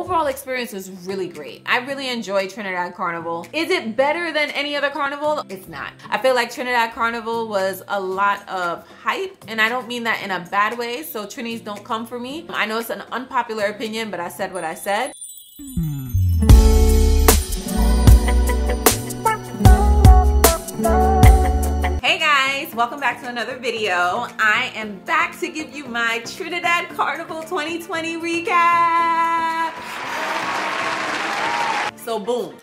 overall experience was really great. I really enjoyed Trinidad Carnival. Is it better than any other carnival? It's not. I feel like Trinidad Carnival was a lot of hype, and I don't mean that in a bad way, so Trinis don't come for me. I know it's an unpopular opinion, but I said what I said. Hey guys, welcome back to another video. I am back to give you my Trinidad Carnival 2020 recap. So boom.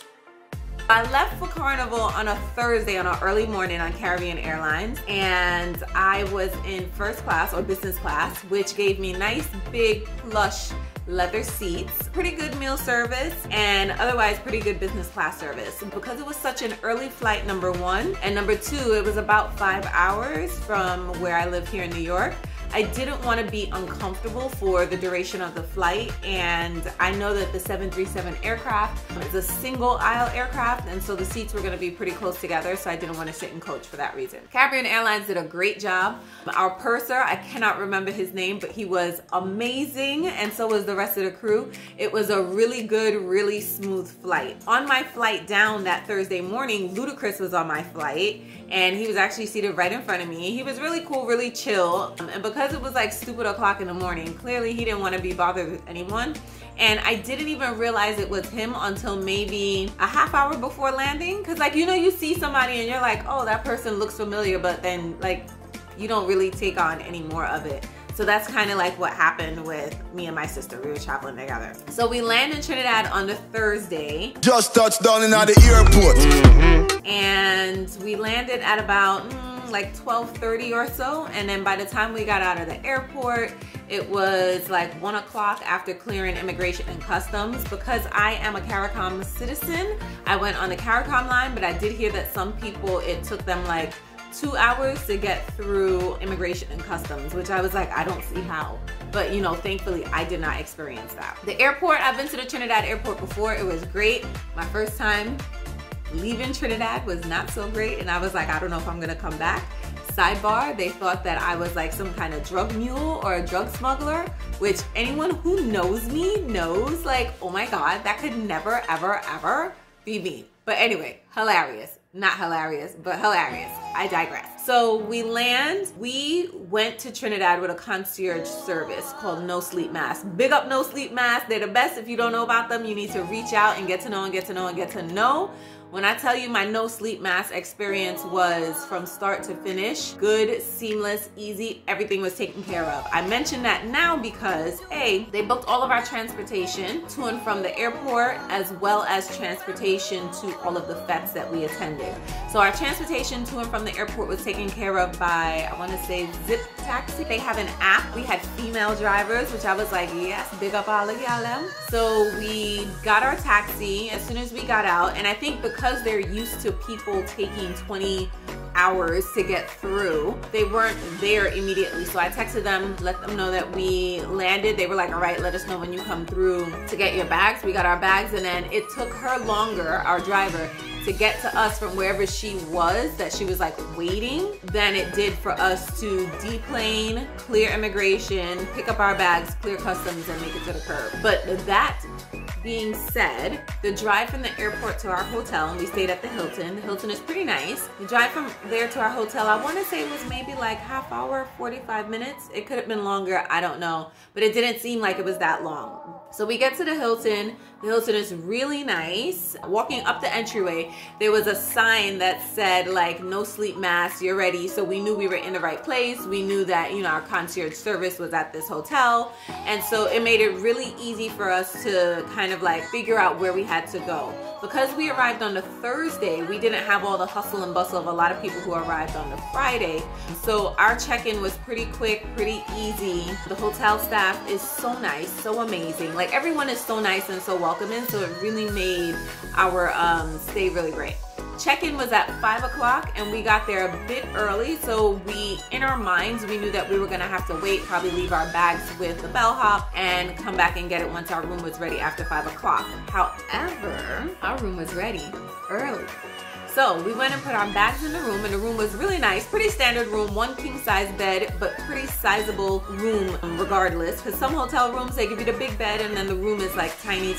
I left for Carnival on a Thursday on an early morning on Caribbean Airlines, and I was in first class or business class, which gave me nice big plush leather seats, pretty good meal service, and otherwise pretty good business class service. Because it was such an early flight, number one, and number two, it was about 5 hours from where I live here in New York. I didn't want to be uncomfortable for the duration of the flight, and I know that the 737 aircraft is a single aisle aircraft, and so the seats were going to be pretty close together, so I didn't want to sit in coach for that reason. Caribbean Airlines did a great job. Our purser, I cannot remember his name, but he was amazing, and so was the rest of the crew. It was a really good, really smooth flight. On my flight down that Thursday morning, Ludacris was on my flight, and he was actually seated right in front of me. He was really cool, really chill, and because it was like stupid o'clock in the morning, clearly he didn't want to be bothered with anyone. And I didn't even realize it was him until maybe a half hour before landing. Because like, you know, you see somebody and you're like, oh, that person looks familiar, but then like, you don't really take on any more of it. So that's kind of like what happened with me and my sister. We were traveling together. So we landed in Trinidad on the Thursday. Just touched down in the airport. And we landed at about like 12:30 or so, and then by the time we got out of the airport, it was like 1 o'clock after clearing immigration and customs. Because I am a CARICOM citizen, I went on the CARICOM line, but I did hear that some people, it took them like 2 hours to get through immigration and customs, which I was like, I don't see how. But you know, thankfully I did not experience that. The airport, I've been to the Trinidad airport before. It was great. My first time leaving Trinidad was not so great, and I was like, I don't know if I'm gonna come back. Sidebar, they thought that I was like some kind of drug mule or a drug smuggler, which anyone who knows me knows, like, oh my God, that could never, ever, ever be me. But anyway, hilarious. Not hilarious, but hilarious. I digress. So we land, we went to Trinidad with a concierge service called No Sleep Mask. Big up No Sleep Mask. They're the best. If you don't know about them, you need to reach out and get to know and get to know and get to know. When I tell you my No Sleep Mask experience was from start to finish, good, seamless, easy, everything was taken care of. I mention that now because A, they booked all of our transportation to and from the airport, as well as transportation to all of the fetes that we attended. So our transportation to and from the airport was taken care of by, I wanna say, Zip Taxi. They have an app. We had female drivers, which I was like, yes, big up all of y'all. So we got our taxi as soon as we got out, and I think because they're used to people taking 20 hours to get through, they weren't there immediately. So I texted them, let them know that we landed. They were like, all right, let us know when you come through to get your bags. We got our bags, and then it took her longer, our driver, to get to us from wherever she was, that she was like waiting, than it did for us to deplane, clear immigration, pick up our bags, clear customs, and make it to the curb. But that being said, the drive from the airport to our hotel, and we stayed at the Hilton. The Hilton is pretty nice. The drive from there to our hotel, I want to say it was maybe like half hour, 45 minutes. It could have been longer, I don't know, but it didn't seem like it was that long. So we get to the Hilton. The Hilton is really nice. Walking up the entryway, there was a sign that said like, no sleep mask, you're ready. So we knew we were in the right place. We knew that, you know, our concierge service was at this hotel. And so it made it really easy for us to kind of like figure out where we had to go. Because we arrived on the Thursday, we didn't have all the hustle and bustle of a lot of people who arrived on the Friday. So our check-in was pretty quick, pretty easy. The hotel staff is so nice, so amazing. Like everyone is so nice and so welcoming, so it really made our stay really great. Check-in was at 5 o'clock, and we got there a bit early, so we, in our minds, we knew that we were gonna have to wait, probably leave our bags with the bellhop, and come back and get it once our room was ready after 5 o'clock. However, our room was ready early. So we went and put our bags in the room, and the room was really nice, pretty standard room, 1 king size bed, but pretty sizable room regardless, because some hotel rooms, they give you the big bed and then the room is like tiny.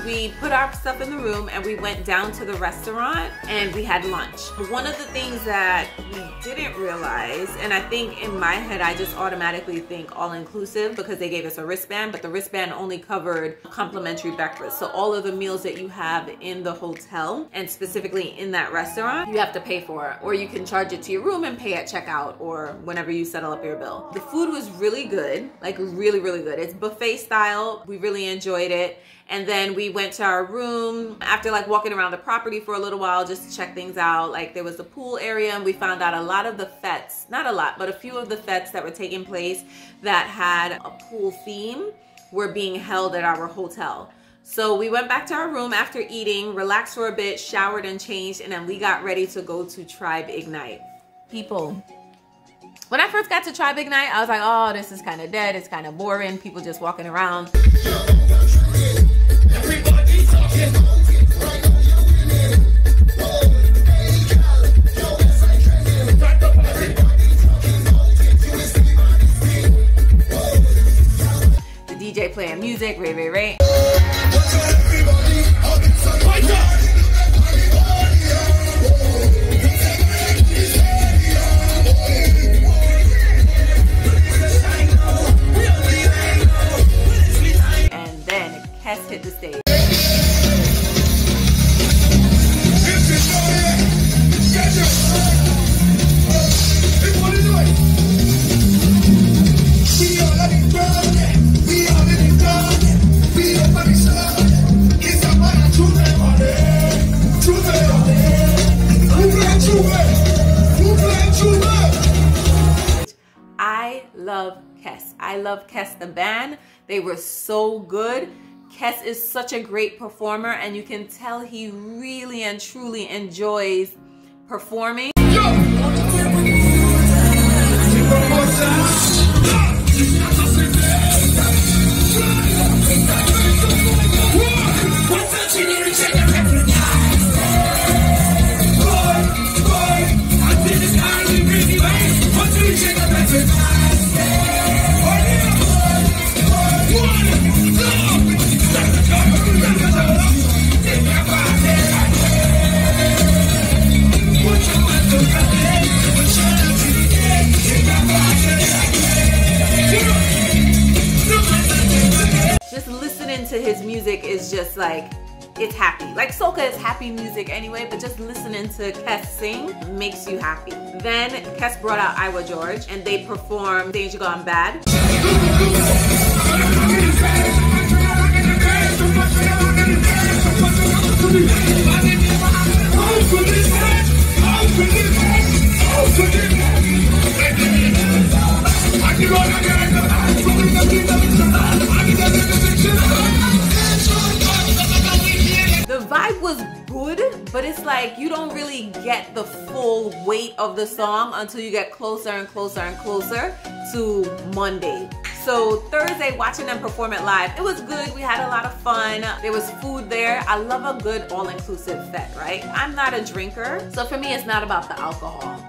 We put our stuff in the room and we went down to the restaurant and we had lunch. One of the things that we didn't realize, and I think in my head I just automatically think all-inclusive because they gave us a wristband, but the wristband only covered complimentary breakfast. So all of the meals that you have in the hotel and specifically in that restaurant, you have to pay for it, or you can charge it to your room and pay at checkout or whenever you settle up your bill. The food was really good, like really good. It's buffet style. We really enjoyed it. And then we went to our room after like walking around the property for a little while just to check things out. Like there was a pool area and we found out a lot of the fetes, not a lot, but a few of the fetes that were taking place that had a pool theme were being held at our hotel. So we went back to our room after eating, relaxed for a bit, showered and changed, and then we got ready to go to Tribe Ignite. People, when I first got to Tribe Ignite, I was like, oh, this is kind of dead. It's kind of boring. People just walking around. The DJ playing music, Ray. And then Kes hit the stage. I love Kes the band. They were so good. Kes is such a great performer and you can tell he really and truly enjoys performing. Just listening to his music is just like, it's happy. Like soca is happy music anyway, but just listening to Kes sing makes you happy. Then Kes brought out Iwer George and they performed Danger Gone Bad. The vibe was good, but it's like you don't really get the full weight of the song until you get closer and closer and closer to Monday. So Thursday, watching them perform it live, it was good. We had a lot of fun. There was food there. I love a good all-inclusive fete, right? I'm not a drinker, so for me, it's not about the alcohol.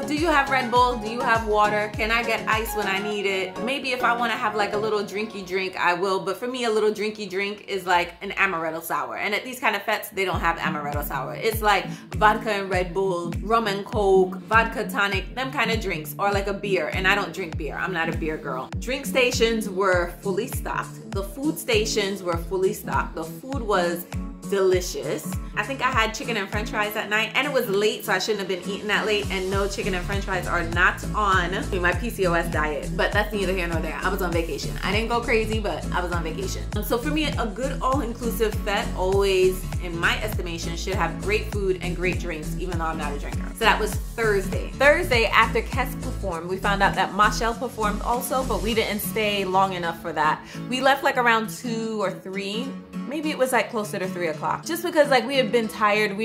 Do you have Red Bull? Do you have water? Can I get ice when I need it? Maybe if I want to have like a little drinky drink, I will. But for me, a little drinky drink is like an amaretto sour. And at these kind of fetes, they don't have amaretto sour. It's like vodka and Red Bull, rum and Coke, vodka tonic, them kind of drinks, or like a beer. And I don't drink beer. I'm not a beer girl. Drink stations were fully stocked. The food stations were fully stocked. The food was delicious. I think I had chicken and french fries that night, and it was late, so I shouldn't have been eating that late. And no, chicken and french fries are not on my PCOS diet, but that's neither here nor there. I was on vacation. I didn't go crazy, but I was on vacation. So for me, a good all-inclusive fete always, in my estimation, should have great food and great drinks, even though I'm not a drinker. So that was Thursday. Thursday, after Kes performed, we found out that Machel performed also, but we didn't stay long enough for that. We left like around 2 or 3. maybe it was like closer to 3 o'clock. Just because like we had been tired.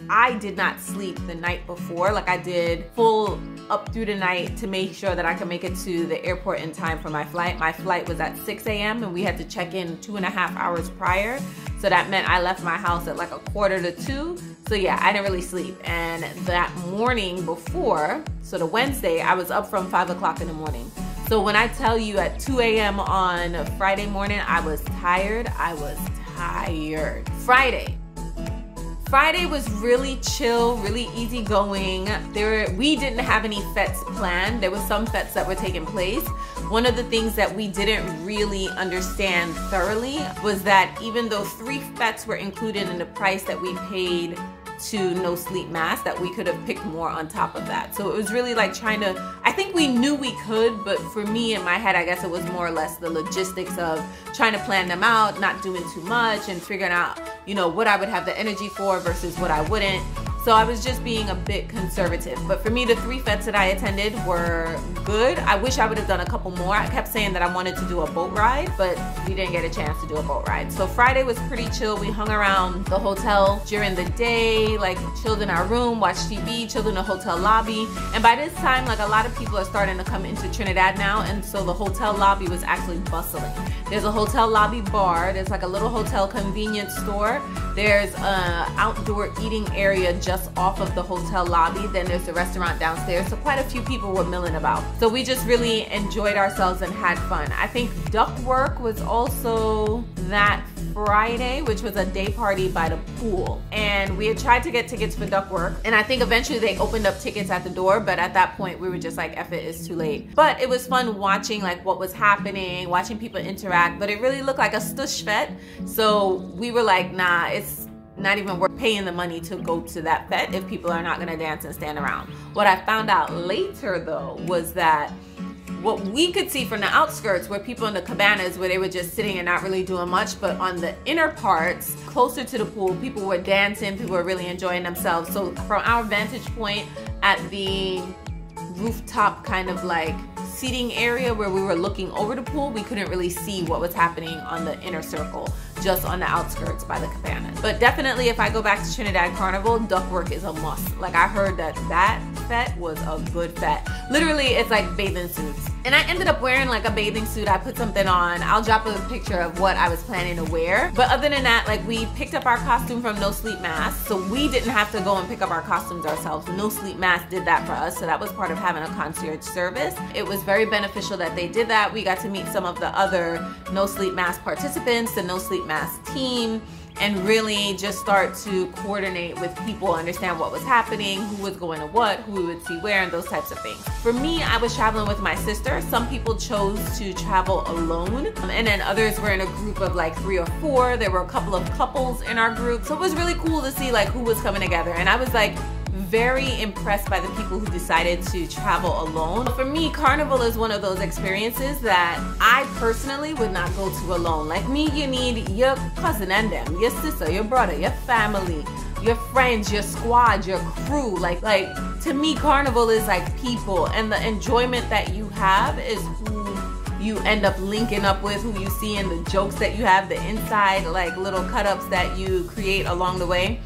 I did not sleep the night before. Like I did full up through the night to make sure that I could make it to the airport in time for my flight. My flight was at 6 a.m. and we had to check in 2.5 hours prior. So that meant I left my house at like 1:45. So yeah, I didn't really sleep. And that morning before, so the Wednesday, I was up from 5 o'clock in the morning. So when I tell you at 2 a.m. on Friday morning, I was tired. I was tired. Friday was really chill, really easygoing. We didn't have any fetes planned. There was some fetes that were taking place. One of the things that we didn't really understand thoroughly was that even though 3 fetes were included in the price that we paid to No Sleep Mask, that we could have picked more on top of that. So it was really like trying to, I think we knew we could, but for me in my head, I guess it was more or less the logistics of trying to plan them out, not doing too much and figuring out, you know, what I would have the energy for versus what I wouldn't. So I was just being a bit conservative. But for me, the 3 fetes that I attended were good. I wish I would have done a couple more. I kept saying that I wanted to do a boat ride, but we didn't get a chance to do a boat ride. So Friday was pretty chill. We hung around the hotel during the day, like chilled in our room, watched TV, chilled in the hotel lobby. And by this time, like a lot of people are starting to come into Trinidad now. And so the hotel lobby was actually bustling. There's a hotel lobby bar. There's like a little hotel convenience store. There's an outdoor eating area just off of the hotel lobby. Then there's a restaurant downstairs. So quite a few people were milling about. So we just really enjoyed ourselves and had fun. I think ductwork was also that Friday, which was a day party by the pool. And we had tried to get tickets for ductwork. And I think eventually they opened up tickets at the door. But at that point, we were just like, F it, it's too late. But it was fun watching like what was happening, watching people interact. But it really looked like a stush fete. So we were like, nah, it's not even worth paying the money to go to that fete if people are not gonna dance and stand around. What I found out later though was that what we could see from the outskirts were people in the cabanas where they were just sitting and not really doing much, but on the inner parts, closer to the pool, people were dancing, people were really enjoying themselves. So from our vantage point at the rooftop kind of like seating area where we were looking over the pool, we couldn't really see what was happening on the inner circle, just on the outskirts by the cabanas. But definitely if I go back to Trinidad Carnival, ductwork is a must. Like I heard that fete was a good fete. Literally, it's like bathing suits. And I ended up wearing like a bathing suit. I put something on. I'll drop a picture of what I was planning to wear. But other than that, like we picked up our costume from No Sleep Mask. So we didn't have to go and pick up our costumes ourselves. No Sleep Mask did that for us. So that was part of having a concierge service. It was very beneficial that they did that. We got to meet some of the other No Sleep Mask participants, the No Sleep Mask team, and really just start to coordinate with people, understand what was happening, who was going to what, who we would see where, and those types of things. For me, I was traveling with my sister. Some people chose to travel alone, and then others were in a group of like 3 or 4. There were a couple of couples in our group. So it was really cool to see like who was coming together. And I was like very impressed by the people who decided to travel alone. For me, Carnival is one of those experiences that I personally would not go to alone. Like me, you need your cousin and them, your sister, your brother, your family, your friends, your squad, your crew. Like to me, Carnival is like people, and the enjoyment that you have is who you end up linking up with, who you see in the jokes that you have, the inside like little cut-ups that you create along the way.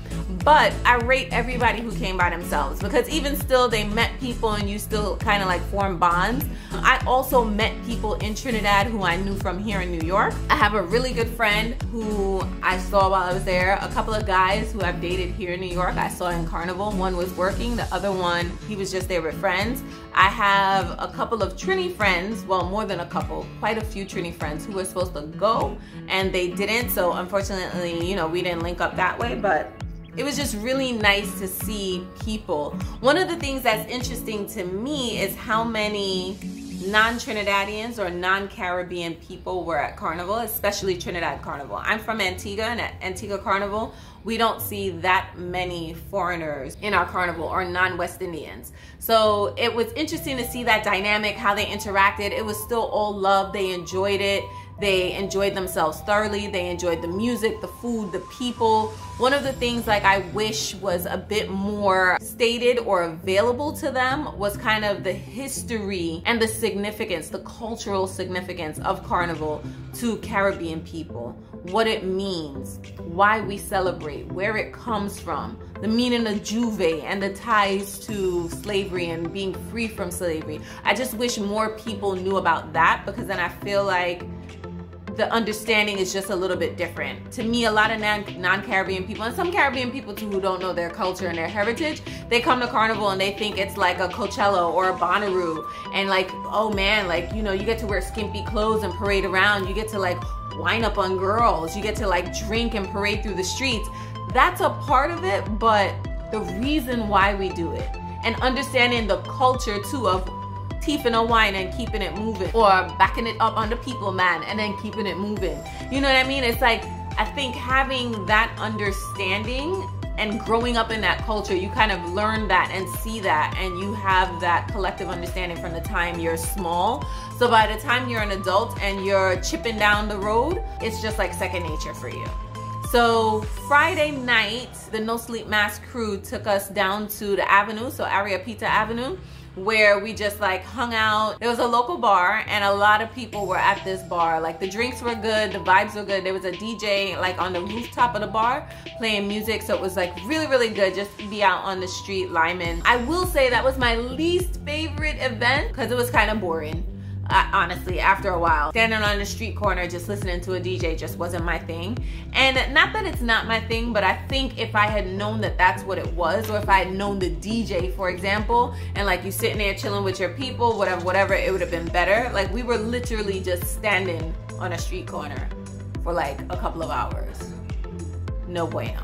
But I rate everybody who came by themselves, because even still they met people and you still kind of like form bonds. I also met people in Trinidad who I knew from here in New York. I have a really good friend who I saw while I was there. A couple of guys who I've dated here in New York I saw in Carnival. One was working, the other one, he was just there with friends. I have a couple of Trini friends, well, more than a couple, quite a few Trini friends who were supposed to go and they didn't. So unfortunately, you know, we didn't link up that way, but it was just really nice to see people. One of the things that's interesting to me is how many non-Trinidadians or non-Caribbean people were at Carnival, especially Trinidad Carnival. I'm from Antigua, and at Antigua Carnival, we don't see that many foreigners in our carnival or non-West Indians. So it was interesting to see that dynamic, how they interacted. It was still all love. They enjoyed it. They enjoyed themselves thoroughly. They enjoyed the music, the food, the people. One of the things like I wish was a bit more stated or available to them was kind of the history and the significance, the cultural significance of Carnival to Caribbean people. What it means, why we celebrate, where it comes from, the meaning of Juve and the ties to slavery and being free from slavery. I just wish more people knew about that, because then I feel like the understanding is just a little bit different. To me, a lot of non-Caribbean people, and some Caribbean people too who don't know their culture and their heritage, they come to Carnival and they think it's like a Coachella or a Bonnaroo, and like, oh man, like, you know, you get to wear skimpy clothes and parade around, you get to like wind up on girls, you get to like drink and parade through the streets. That's a part of it, but the reason why we do it and understanding the culture too of teething a wine and keeping it moving, or backing it up on the people man and then keeping it moving. You know what I mean? It's like, I think having that understanding and growing up in that culture, you kind of learn that and see that, and you have that collective understanding from the time you're small. So by the time you're an adult and you're chipping down the road, it's just like second nature for you. So Friday night, the No Sleep Mask crew took us down to the Avenue, so Areopita Avenue, where we just like hung out. There was a local bar and a lot of people were at this bar. Like the drinks were good, the vibes were good. There was a DJ like on the rooftop of the bar playing music, so it was like really, really good just to be out on the street liming. I will say that was my least favorite event because it was kind of boring. Honestly, after a while, standing on the street corner just listening to a DJ just wasn't my thing. And not that it's not my thing, but I think if I had known that that's what it was, or if I had known the DJ, for example, and like you sitting there chilling with your people, whatever, it would have been better. Like we were literally just standing on a street corner for like a couple of hours. No bueno.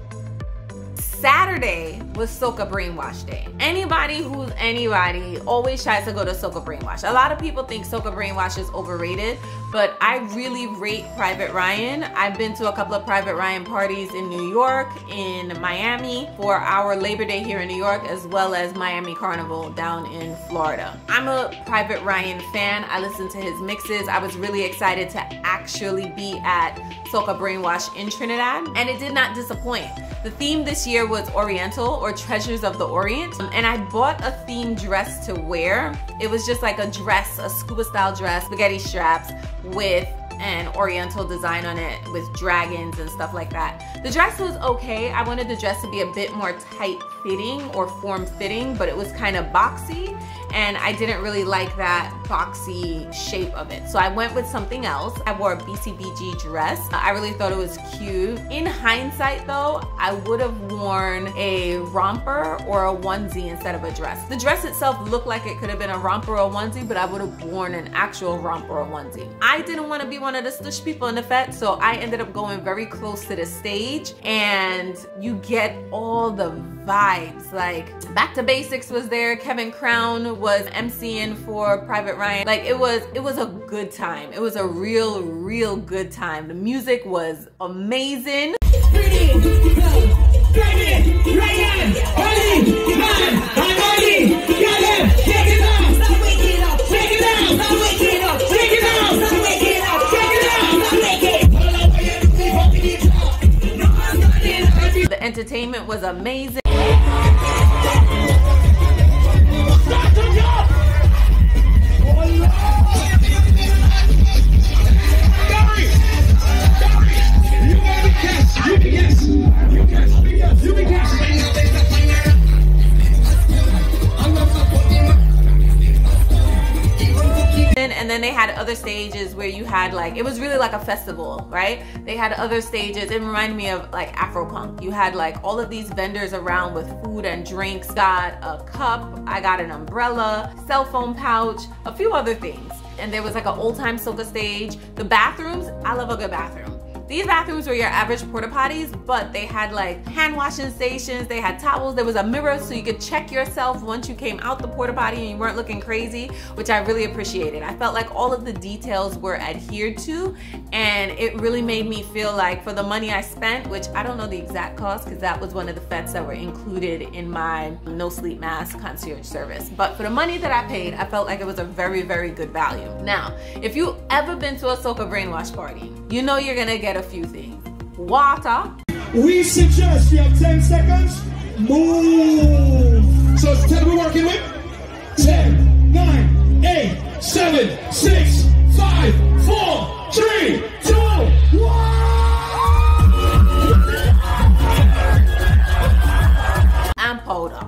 Saturday was Soca Brainwash Day. Anybody who's anybody always tries to go to Soca Brainwash. A lot of people think Soca Brainwash is overrated, but I really rate Private Ryan. I've been to a couple of Private Ryan parties in New York, in Miami for our Labor Day here in New York, as well as Miami Carnival down in Florida. I'm a Private Ryan fan. I listen to his mixes. I was really excited to actually be at Soca Brainwash in Trinidad, and it did not disappoint. The theme this year was Oriental, or Treasures of the Orient, and I bought a themed dress to wear. It was just like a dress, a scuba style dress, spaghetti straps with an Oriental design on it with dragons and stuff like that. The dress was okay. I wanted the dress to be a bit more tight fitting or form fitting, but it was kind of boxy, and I didn't really like that boxy shape of it. So I went with something else. I wore a BCBG dress. I really thought it was cute. In hindsight though, I would have worn a romper or a onesie instead of a dress. The dress itself looked like it could have been a romper or a onesie, but I would have worn an actual romper or onesie. I didn't want to be one of the stush people in the Fatt, so I ended up going very close to the stage, and you get all the vibes. Like Back to Basics was there, Kevin Crown was MCing for Private Ryan. Like it was a good time. It was a real good time. The music was amazing. The entertainment was amazing. And then they had other stages where you had like, it was really like a festival, right? They had other stages. It reminded me of like Afro-punk. You had like all of these vendors around with food and drinks. Got a cup, I got an umbrella, cell phone pouch, a few other things. And there was like an old time soca stage. The bathrooms, I love a good bathroom. These bathrooms were your average porta potties, but they had like hand washing stations, they had towels, there was a mirror so you could check yourself once you came out the porta potty and you weren't looking crazy, which I really appreciated. I felt like all of the details were adhered to, and it really made me feel like for the money I spent, which I don't know the exact cost because that was one of the Fatts that were included in my no sleep mask concierge service. But for the money that I paid, I felt like it was a very, very good value. Now, if you've ever been to a Soca brainwash party, you know you're gonna get a few things. Water. We suggest you have 10 seconds. Move. So tell me we're working with 10, 9, 8, 7, 6, 5, 4, 3, 2, 1. And powder.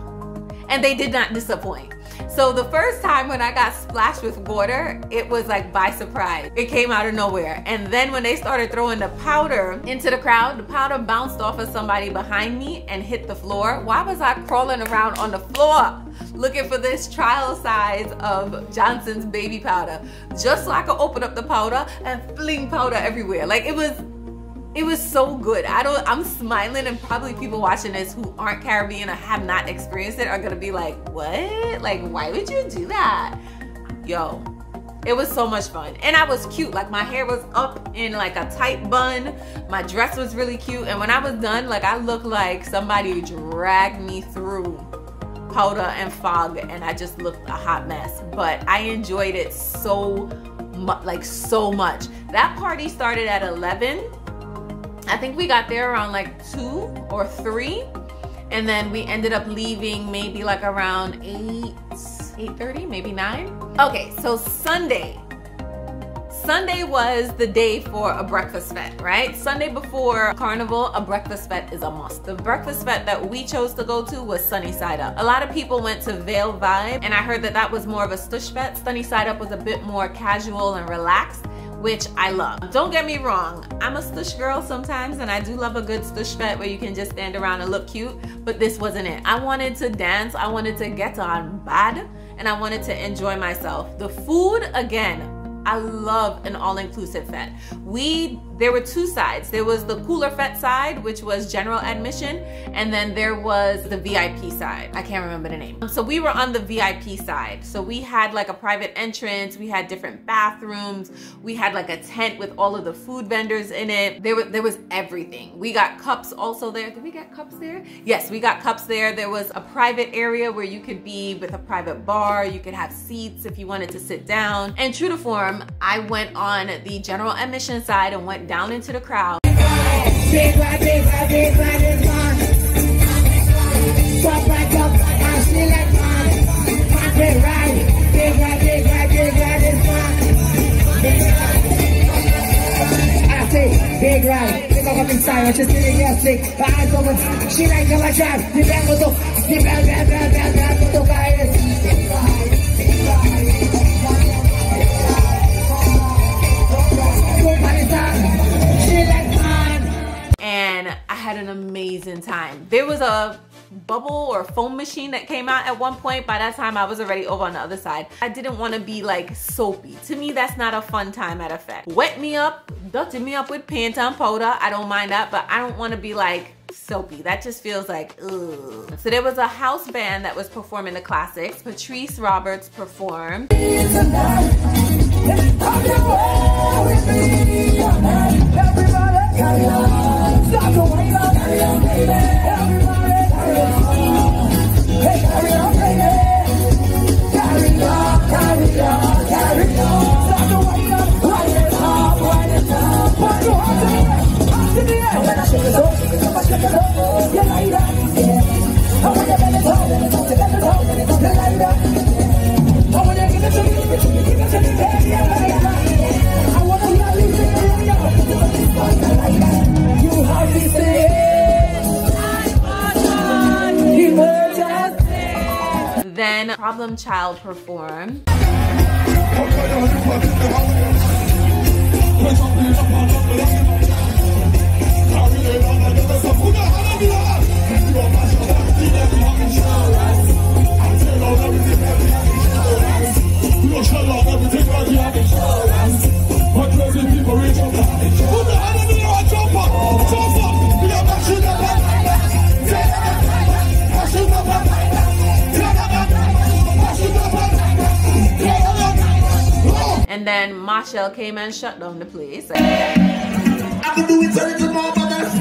And they did not disappoint. So the first time when I got splashed with water, it was like by surprise. It came out of nowhere. And then when they started throwing the powder into the crowd, the powder bounced off of somebody behind me and hit the floor. Why was I crawling around on the floor looking for this trial size of Johnson's baby powder? Just so I could open up the powder and fling powder everywhere. Like it was so good. I'm smiling, and probably people watching this who aren't Caribbean or have not experienced it are gonna be like, what? Like, why would you do that? Yo, it was so much fun. And I was cute. Like my hair was up in like a tight bun. My dress was really cute. And when I was done, like I looked like somebody dragged me through powder and fog, and I just looked a hot mess. But I enjoyed it so much. That party started at 11. I think we got there around like 2 or 3, and then we ended up leaving maybe like around 8:30, maybe 9. Okay, so Sunday was the day for a breakfast fete, right? Sunday before Carnival, a breakfast fete is a must. The breakfast fete that we chose to go to was Sunny Side Up. A lot of people went to Veil Vibe, and I heard that that was more of a stush fete. Sunny Side Up was a bit more casual and relaxed, which I love. Don't get me wrong, I'm a stush girl sometimes, and I do love a good stush fete where you can just stand around and look cute, but this wasn't it. I wanted to dance, I wanted to get on bad, and I wanted to enjoy myself. The food, again, I love an all-inclusive fete. There were 2 sides. There was the cooler fete side, which was general admission, and then there was the VIP side. I can't remember the name. So we were on the VIP side. So we had like a private entrance, we had different bathrooms, we had like a tent with all of the food vendors in it. There was everything. We got cups also there. Did we get cups there? Yes, we got cups there. There was a private area where you could be with a private bar. You could have seats if you wanted to sit down. And true to form, I went on the general admission side and went down into the crowd. Big ride, big up inside, I just didn't get sick. Eyes open, she like how I drive. The bad motor, the bad motor virus. And I had an amazing time. There was a bubble or foam machine that came out at one point. By that time I was already over on the other side. I didn't want to be like soapy. To me, that's not a fun time at a fete. Wet me up, dirty me up with paint and powder, I don't mind that, but I don't want to be like soapy. That just feels like ugh. So there was a house band that was performing the classics. Patrice Roberts performed. Then Problem Child performed. And then Machel came and shut down the place. I can do it a little more, but that's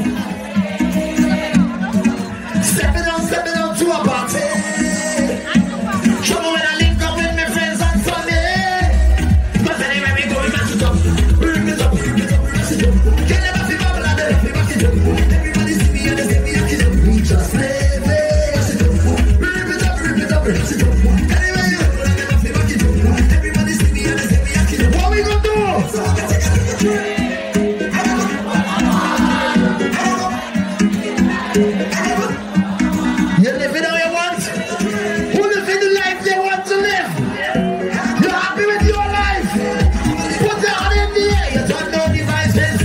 stepping on to a party. Trouble when I link up with my friends on Sunday. But anyway, we go, we mash it up. Bring it up, bring it up, mash it up. Can never see bubble and then we mash it up. Everybody see me and they say me a kid up. We just live it. Mash it up, bring it up, bring it up, mash it up. Anyway, you know that never see mash it up. Everybody see me and they say me a kid up. What we gonna do? You living how you want? Who living the life they want to live? You're happy with your life? Put your hand in the air. You don't know devices.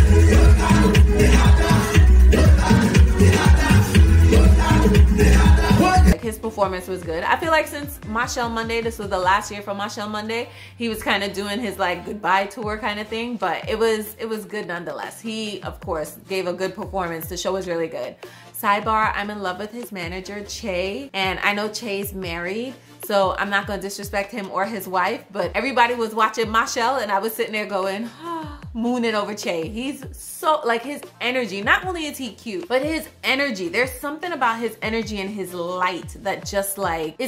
His performance was good. I feel like since Machel Monday, this was the last year for Machel Monday, he was kind of doing his like goodbye tour kind of thing, but it was good nonetheless. He, of course, gave a good performance. The show was really good. Sidebar, I'm in love with his manager, Che, and I know Che's married, so I'm not gonna disrespect him or his wife, but everybody was watching Machel and I was sitting there going, mooning over Che. He's so, like, his energy, not only is he cute, but his energy, there's something about his energy and his light that just like,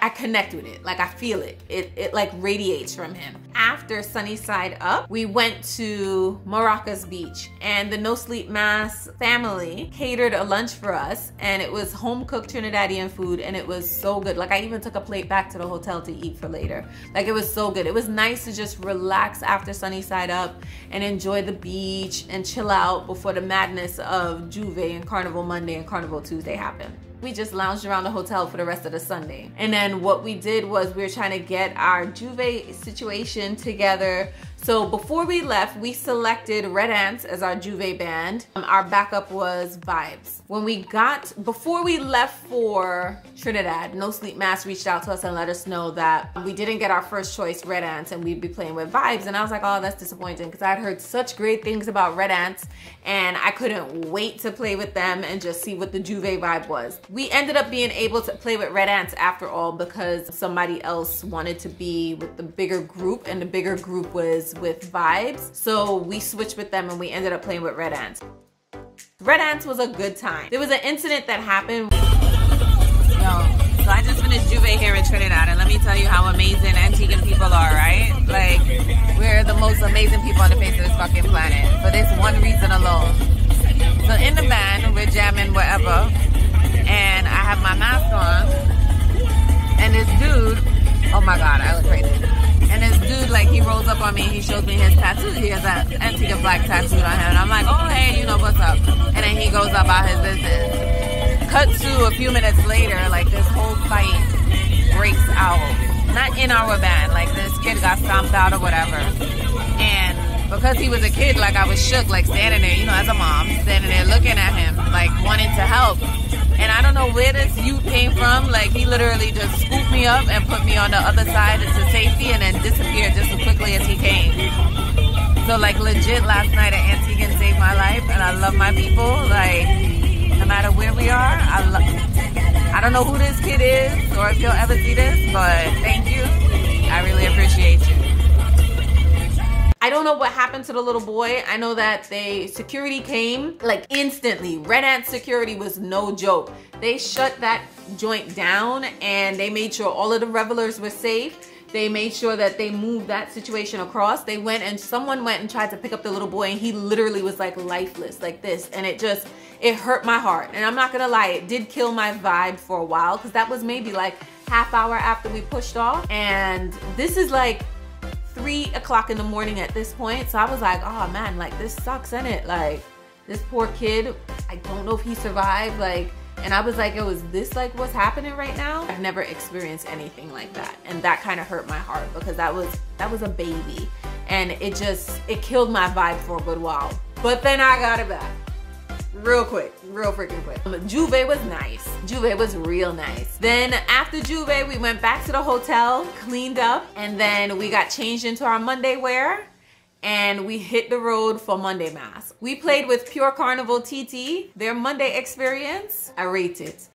I connect with it. Like I feel it. It like radiates from him. After Sunny Side Up, we went to Maracas Beach and the No Sleep Mask family catered a lunch for us and it was home cooked Trinidadian food and it was so good. Like I even took a plate back to the hotel to eat for later. Like it was so good. It was nice to just relax after Sunny Side Up and enjoy the beach and chill out before the madness of Juve and Carnival Monday and Carnival Tuesday happened. We just lounged around the hotel for the rest of the Sunday. And then what we did was we were trying to get our Juve situation together. So before we left, we selected Red Ants as our Juve band. Our backup was Vibes. Before we left for Trinidad, No Sleep Mask reached out to us and let us know that we didn't get our first choice, Red Ants, and we'd be playing with Vibes. And I was like, oh, that's disappointing because I'd heard such great things about Red Ants and I couldn't wait to play with them and just see what the Juve vibe was. We ended up being able to play with Red Ants after all because somebody else wanted to be with the bigger group and the bigger group was with Vibes. So we switched with them and we ended up playing with Red Ants. Red Ants was a good time. There was an incident that happened. So I just finished Juve here in Trinidad and let me tell you how amazing Antiguan people are, right? Like, we're the most amazing people on the face of this fucking planet for this one reason alone. So in the band, we're jamming wherever and I have my mask on and this dude, oh my God, I look crazy. And this dude, like, he rolls up on me, he shows me his tattoo. He has an Antigua black tattoo on him. And I'm like, oh, hey, you know, what's up? And then he goes about his business. Cut to a few minutes later, like, this whole fight breaks out. Not in our band. Like, this kid got stomped out or whatever. And because he was a kid, like, I was shook, like, standing there, you know, as a mom, standing there looking at him, like, wanting to help. And I don't know where this youth came from. Like, he literally just scooped me up and put me on the other side to safety and then disappeared just as quickly as he came. So, like, legit last night at Antiguan saved my life and I love my people. Like, no matter where we are, I don't know who this kid is or if you'll ever see this, but thank you. I really appreciate you. I don't know what happened to the little boy. I know that security came like instantly. Red Ant security was no joke. They shut that joint down and they made sure all of the revelers were safe. They made sure that they moved that situation across. They went and someone went and tried to pick up the little boy and he literally was like lifeless like this. And it hurt my heart. And I'm not gonna lie, it did kill my vibe for a while because that was maybe like half hour after we pushed off. And this is like 3 o'clock in the morning at this point. So I was like, oh man, like this sucks, innit? Like this poor kid, I don't know if he survived. Like, and I was like, is this like what's happening right now? I've never experienced anything like that. And that kind of hurt my heart because that was a baby. And it killed my vibe for a good while. But then I got it back. Real quick, real freaking quick. Juve was nice. Juve was real nice. Then after Juve, we went back to the hotel, cleaned up, and then we got changed into our Monday wear, and we hit the road for Monday Mask. We played with Pure Carnival TT. Their Monday experience, I rate it.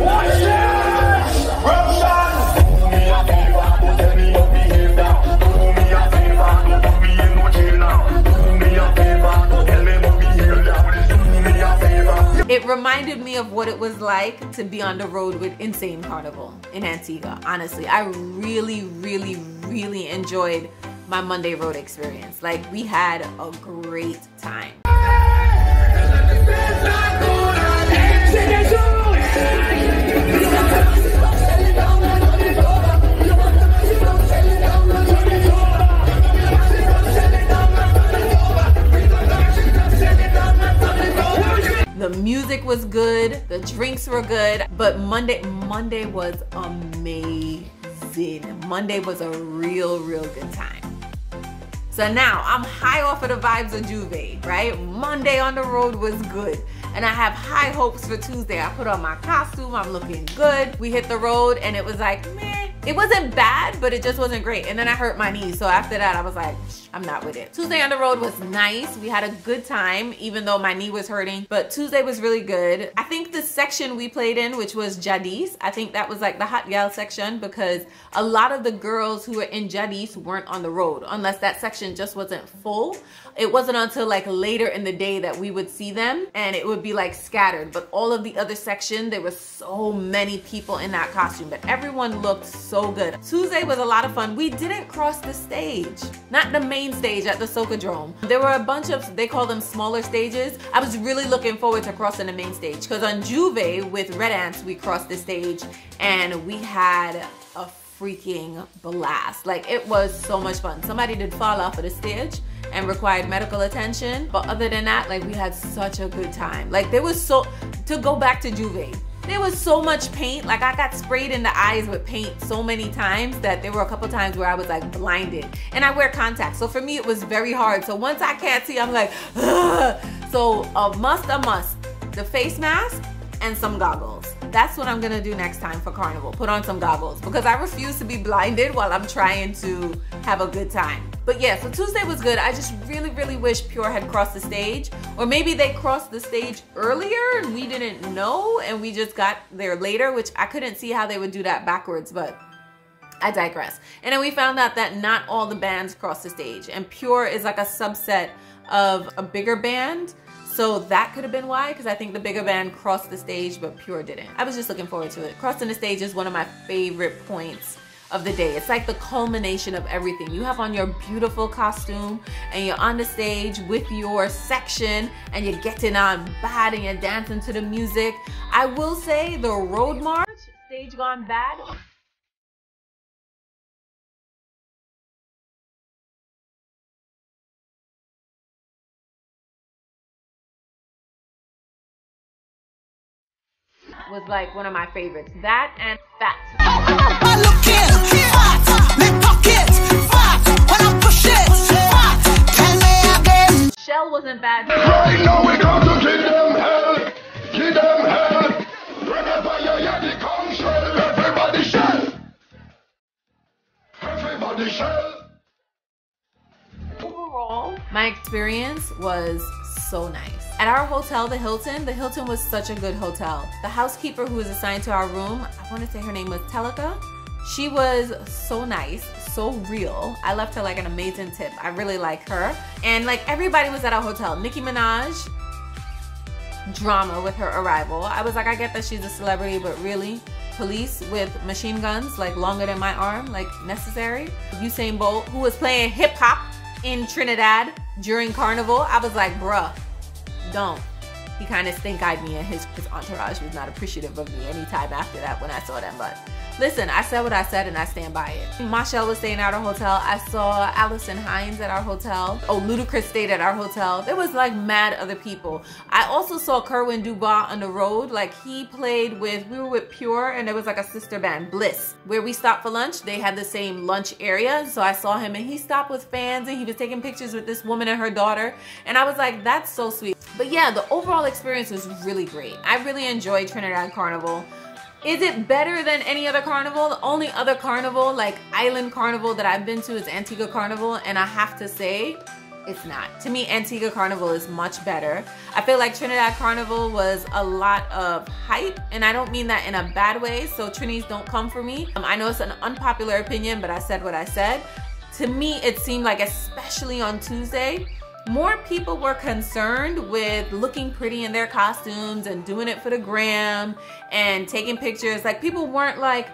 Watch this! It reminded me of what it was like to be on the road with Insane Carnival in Antigua. Honestly, I really, really, really enjoyed my Monday road experience. Like, we had a great time. The music was good, the drinks were good, but Monday was amazing. Monday was a real good time. So now I'm high off of the vibes of Juve, right? Monday on the road was good. And I have high hopes for Tuesday. I put on my costume, I'm looking good. We hit the road and it was like, meh. It wasn't bad, but it just wasn't great. And then I hurt my knee. So after that, I was like, I'm not with it. Tuesday on the road was nice. We had a good time, even though my knee was hurting. But Tuesday was really good. I think the section we played in, which was Jadis, I think that was like the hot gal section, because a lot of the girls who were in Jadis weren't on the road, unless that section just wasn't full. It wasn't until like later in the day that we would see them, and it would be like scattered. But all of the other section, there were so many people in that costume, but everyone looked so good. Tuesday was a lot of fun. We didn't cross the stage, not the main stage at the Socadrome. There were a bunch of, they call them smaller stages. I was really looking forward to crossing the main stage, because on Juve with Red Ants, we crossed the stage and we had a freaking blast. Like, it was so much fun. Somebody did fall off of the stage and required medical attention, but other than that, like, we had such a good time. Like, there was so, to go back to Juve, there was so much paint. Like, I got sprayed in the eyes with paint so many times that there were a couple times where I was like blinded, and I wear contacts, so for me it was very hard. So once I can't see, I'm like, ugh. So a must, the face mask and some goggles. That's what I'm gonna do next time for Carnival. Put on some goggles, because I refuse to be blinded while I'm trying to have a good time. But yeah, so Tuesday was good. I just really wish Pure had crossed the stage, or maybe they crossed the stage earlier and we didn't know and we just got there later, which I couldn't see how they would do that backwards, but I digress. And then we found out that not all the bands crossed the stage, and Pure is like a subset of a bigger band. So that could have been why, because I think the bigger band crossed the stage, but Pure didn't. I was just looking forward to it. Crossing the stage is one of my favorite points of the day. It's like the culmination of everything. You have on your beautiful costume and you're on the stage with your section and you're getting on bad and you're dancing to the music. I will say the Road March, Stage Gone Bad, was like one of my favorites. That and Fatt. Machel wasn't bad. Right now we come to give them hell. Give them hell. Whenever you hear the Conch, everybody shell. Everybody shell. Overall, my experience was so nice. At our hotel, the Hilton was such a good hotel. The housekeeper who was assigned to our room, I want to say her name was Telika. She was so nice, so real. I left her like an amazing tip. I really like her. And like, everybody was at our hotel. Nicki Minaj, drama with her arrival. I was like, I get that she's a celebrity, but really? Police with machine guns, like longer than my arm, like necessary. Usain Bolt, who was playing hip hop in Trinidad during Carnival. I was like, bruh, don't. He kind of stink-eyed me, and his entourage was not appreciative of me anytime after that when I saw them. But listen, I said what I said and I stand by it. Machel was staying at our hotel. I saw Allison Hines at our hotel. Oh, Ludacris stayed at our hotel. There was like mad other people. I also saw Kerwin Dubois on the road. Like, he played with, we were with Pure, and there was like a sister band, Bliss. Where we stopped for lunch, they had the same lunch area. So I saw him and he stopped with fans and he was taking pictures with this woman and her daughter. And I was like, that's so sweet. But yeah, the overall experience was really great. I really enjoyed Trinidad Carnival. Is it better than any other carnival? The only other carnival, like island carnival, that I've been to is Antigua Carnival, and I have to say, it's not. To me, Antigua Carnival is much better. I feel like Trinidad Carnival was a lot of hype, and I don't mean that in a bad way, so Trinis don't come for me. I know it's an unpopular opinion, but I said what I said. To me, it seemed like, especially on Tuesday, more people were concerned with looking pretty in their costumes and doing it for the gram and taking pictures. Like, people weren't like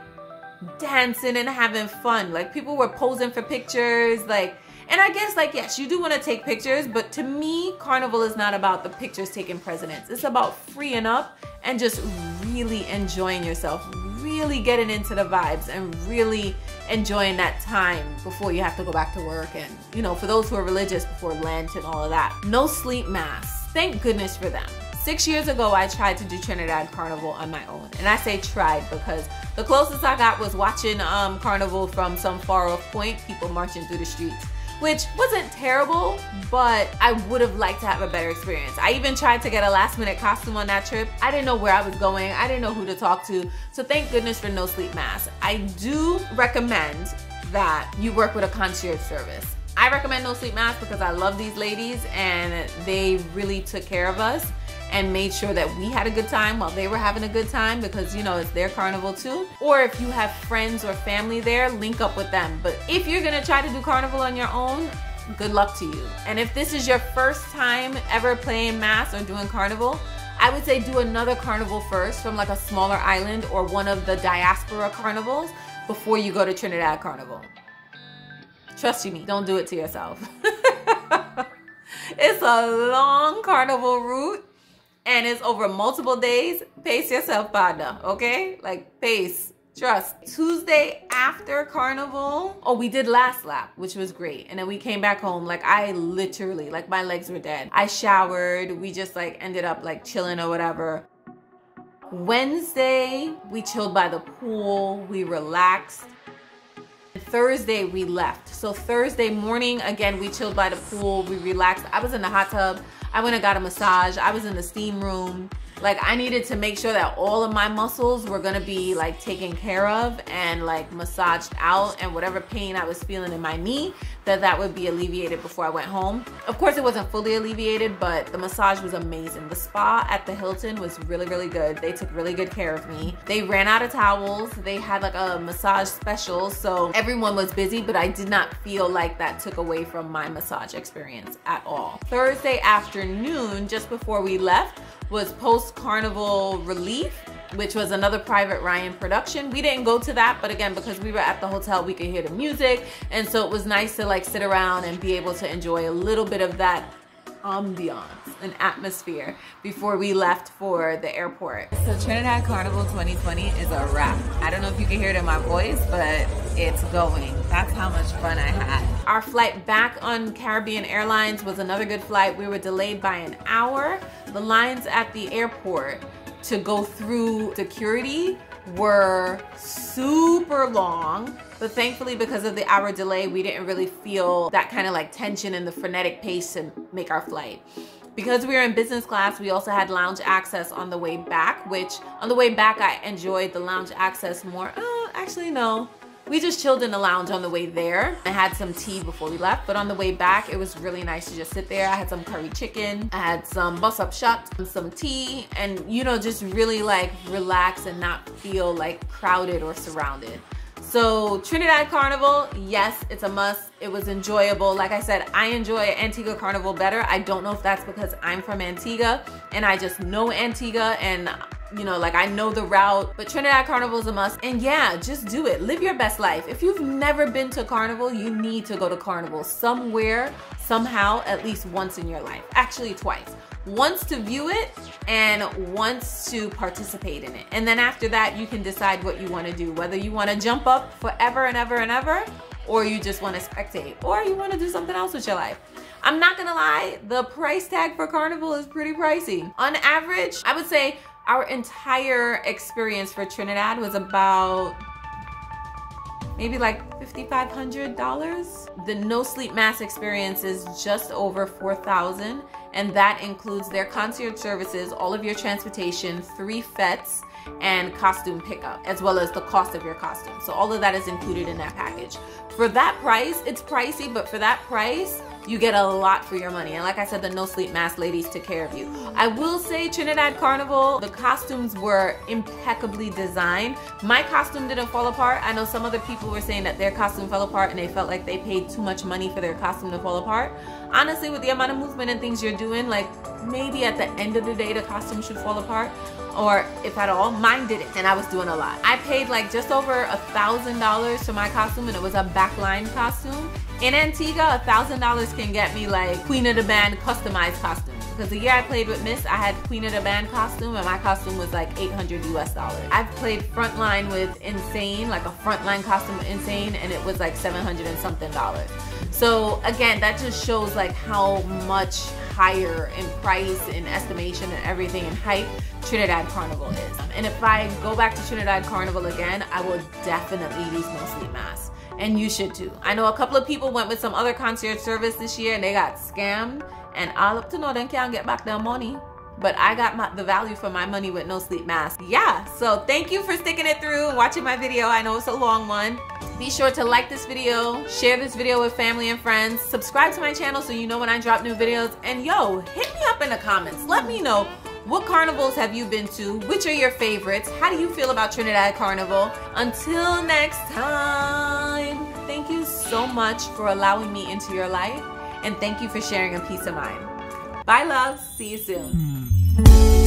dancing and having fun. Like, people were posing for pictures, like, and I guess, like, yes, you do want to take pictures, but to me, Carnival is not about the pictures taking precedence. It's about freeing up and just really enjoying yourself, really getting into the vibes and really enjoying that time before you have to go back to work, and, you know, for those who are religious, before Lent and all of that. No sleep masks. Thank goodness for them. 6 years ago, I tried to do Trinidad Carnival on my own. And I say tried because the closest I got was watching Carnival from some far off point, people marching through the streets, which wasn't terrible, but I would have liked to have a better experience. I even tried to get a last minute costume on that trip. I didn't know where I was going. I didn't know who to talk to. So thank goodness for no sleep masks. I do recommend that you work with a concierge service. I recommend no sleep masks because I love these ladies and they really took care of us and made sure that we had a good time while they were having a good time, because, you know, it's their carnival too. Or if you have friends or family there, link up with them. But if you're gonna try to do Carnival on your own, good luck to you. And if this is your first time ever playing mass or doing Carnival, I would say do another Carnival first from like a smaller island or one of the diaspora carnivals before you go to Trinidad Carnival. Trust you me, don't do it to yourself. It's a long Carnival route and it's over multiple days. Pace yourself, partner, okay? Like, pace, trust. Tuesday after Carnival, oh, we did last lap, which was great. And then we came back home. Like, I literally, like, my legs were dead. I showered. We just like ended up like chilling or whatever. Wednesday, we chilled by the pool. We relaxed. Thursday, we left. So Thursday morning, again, we chilled by the pool. We relaxed. I was in the hot tub. I went and got a massage. I was in the steam room. Like, I needed to make sure that all of my muscles were gonna be like taken care of and like massaged out, and whatever pain I was feeling in my knee, that would be alleviated before I went home. Of course, it wasn't fully alleviated, but the massage was amazing. The spa at the Hilton was really, really good. They took really good care of me. They ran out of towels. They had like a massage special, so everyone was busy, but I did not feel like that took away from my massage experience at all. Thursday afternoon, just before we left, was post-Carnival Relief, which was another Private Ryan production. We didn't go to that, but again, because we were at the hotel, we could hear the music, and so it was nice to like sit around and be able to enjoy a little bit of that ambiance and atmosphere before we left for the airport. So Trinidad Carnival 2020 is a wrap. I don't know if you can hear it in my voice, but it's going. That's how much fun I had. Our flight back on Caribbean Airlines was another good flight. We were delayed by an hour. The lines at the airport to go through security were super long, but thankfully because of the hour delay, we didn't really feel that kind of like tension and the frenetic pace to make our flight. Because we were in business class, we also had lounge access on the way back, which on the way back, I enjoyed the lounge access more. Actually, no. We just chilled in the lounge on the way there. I had some tea before we left, but on the way back, it was really nice to just sit there. I had some curry chicken, I had some bus up shot, some tea, and you know, just really like relax and not feel like crowded or surrounded. So Trinidad Carnival, yes, it's a must. It was enjoyable. Like I said, I enjoy Antigua Carnival better. I don't know if that's because I'm from Antigua and I just know Antigua and you know, like I know the route, but Trinidad Carnival is a must. And yeah, just do it. Live your best life. If you've never been to Carnival, you need to go to Carnival somewhere, somehow, at least once in your life. Actually, twice. Once to view it and once to participate in it. And then after that, you can decide what you want to do, whether you want to jump up forever and ever and ever, or you just want to spectate, or you want to do something else with your life. I'm not gonna lie, the price tag for Carnival is pretty pricey. On average, I would say our entire experience for Trinidad was about maybe like $5,500. The no sleep mask experience is just over $4,000, and that includes their concierge services, all of your transportation, 3 Fatts, and costume pickup, as well as the cost of your costume. So all of that is included in that package. For that price, it's pricey, but for that price, you get a lot for your money. And like I said, the no sleep mask ladies took care of you. I will say Trinidad Carnival, the costumes were impeccably designed. My costume didn't fall apart. I know some other people were saying that their costume fell apart and they felt like they paid too much money for their costume to fall apart. Honestly, with the amount of movement and things you're doing, like maybe at the end of the day the costume should fall apart, or if at all. Mine didn't, and I was doing a lot. I paid like just over $1,000 for my costume, and it was a backline costume. In Antigua, $1,000 can get me like Queen of the Band customized costume. Because the year I played with Miss, I had Queen of the Band costume, and my costume was like $800 US. I've played Frontline with Insane, like a Frontline costume with Insane, and it was like $700 and something. So again, that just shows like how much higher in price, in estimation, and everything in hype Trinidad Carnival is. And if I go back to Trinidad Carnival again, I will definitely use no sleep masks. And you should too. I know a couple of people went with some other concierge service this year and they got scammed, and all up to know they can't get back their money. But I got the value for my money with no sleep mask. Yeah, so thank you for sticking it through and watching my video. I know it's a long one. Be sure to like this video, share this video with family and friends, subscribe to my channel so you know when I drop new videos, and yo, hit me up in the comments. Let me know, what carnivals have you been to? Which are your favorites? How do you feel about Trinidad Carnival? Until next time, thank you so much for allowing me into your life, and thank you for sharing a piece of mine. Bye, loves. See you soon.